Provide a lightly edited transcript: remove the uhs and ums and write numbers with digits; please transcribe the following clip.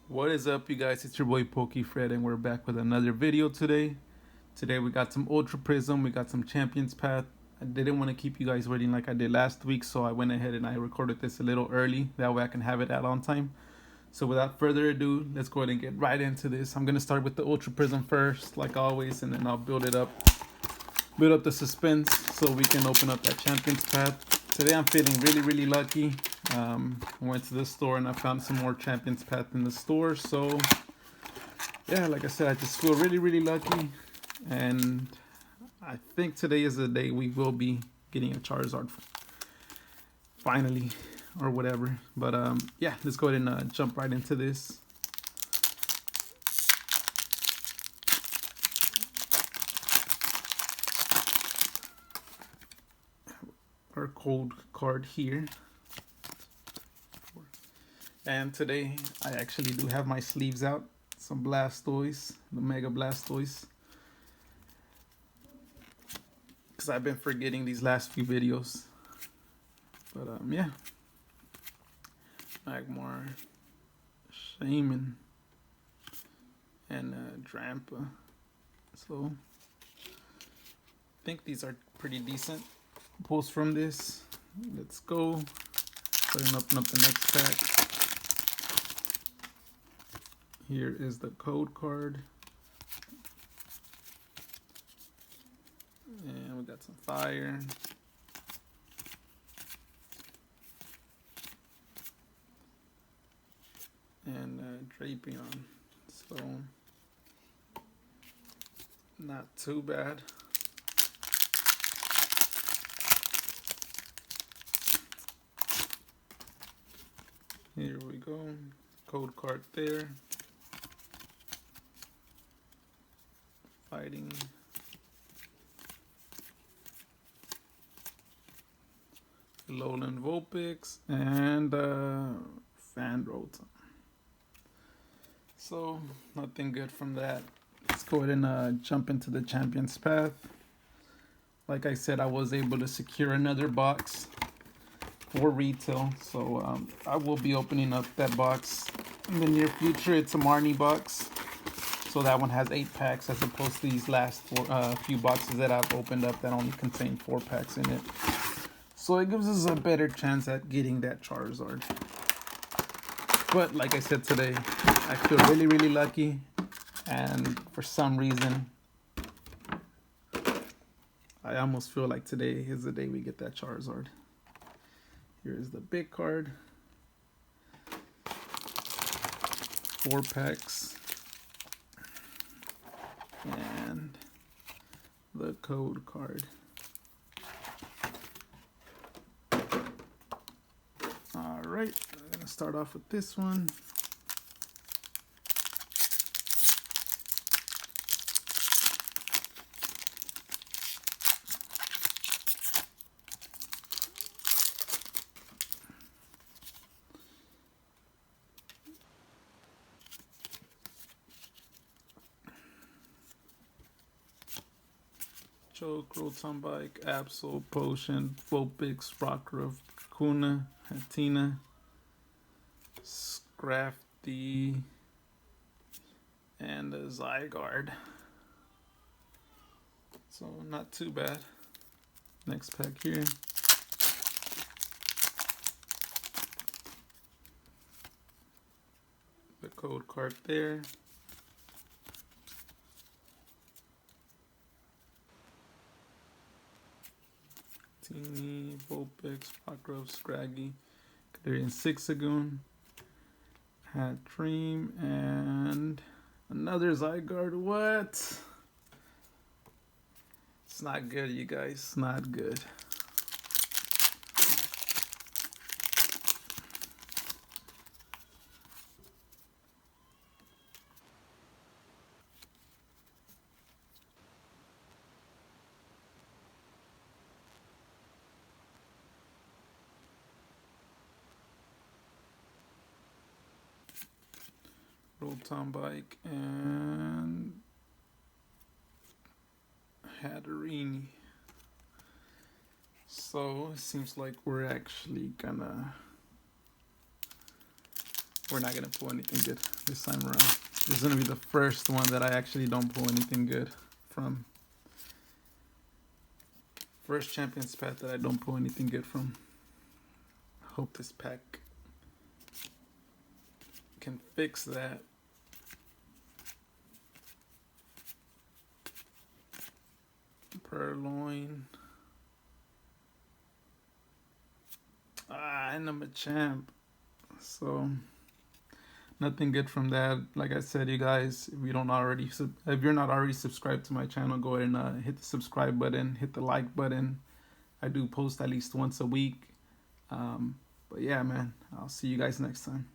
What is up, you guys? It's your boy PokeFred, and we're back with another video today. Today we got some Ultra Prism, we got some Champions Path. I didn't want to keep you guys waiting like I did last week, so I went ahead and I recorded this a little early. That way I can have it out on time. So without further ado, let's go ahead and get right into this. I'm gonna start with the Ultra Prism first, like always, and then I'll build up the suspense so we can open up that Champions Path. Today I'm feeling really lucky. I went to the store and I found some more Champions Path in the store. So yeah, like I said, I just feel really lucky, and I think today is the day we will be getting a Charizard finally, or whatever. But yeah, let's go ahead and jump right into this. Our code card here. And today I actually do have my sleeves out. Some Blastoise, the Mega Blastoise. Because I've been forgetting these last few videos. But yeah. Magmar, Shaman, and Drampa. So I think these are pretty decent pulls from this. Let's go. Go ahead and open up the next pack. Here is the code card. And we got some fire. And Drapion. So, not too bad. Here we go. Code card there. Fighting. Lowland Vulpix and Fandrota. So nothing good from that. Let's go ahead and jump into the Champions Path. Like I said, I was able to secure another box for retail, so I will be opening up that box in the near future. It's a Marnie box, so that one has 8 packs as opposed to these last few boxes that I've opened up that only contain 4 packs in it. So it gives us a better chance at getting that Charizard. But like I said today, I feel really lucky, and for some reason I almost feel like today is the day we get that Charizard. Here is the big card. 4 packs. And the code card. Alright, I'm going to start off with this one. Choke, Rotom Bike, Absol, Potion, Vulpix, Rockruff, Kuna, Hatina, Scrafty, and a Zygarde. So not too bad. Next pack here. The code card there. Teeny, Vulpix, Rockruff, Scraggy, Kadarian Sixagoon, Hat Dream, and another Zygarde. What? It's not good, you guys. It's not good. Rotom Bike and Hatterini. So it seems like we're actually gonna we're not gonna pull anything good this time around. This is gonna be the first one that I actually don't pull anything good from. First Champions Path that I don't pull anything good from. Hope this pack can fix that. Purloin. And I'm a champ. So nothing good from that. Like I said, you guys, if you're not already subscribed to my channel, go ahead and hit the subscribe button, hit the like button. I do post at least once a week. But yeah, man, I'll see you guys next time.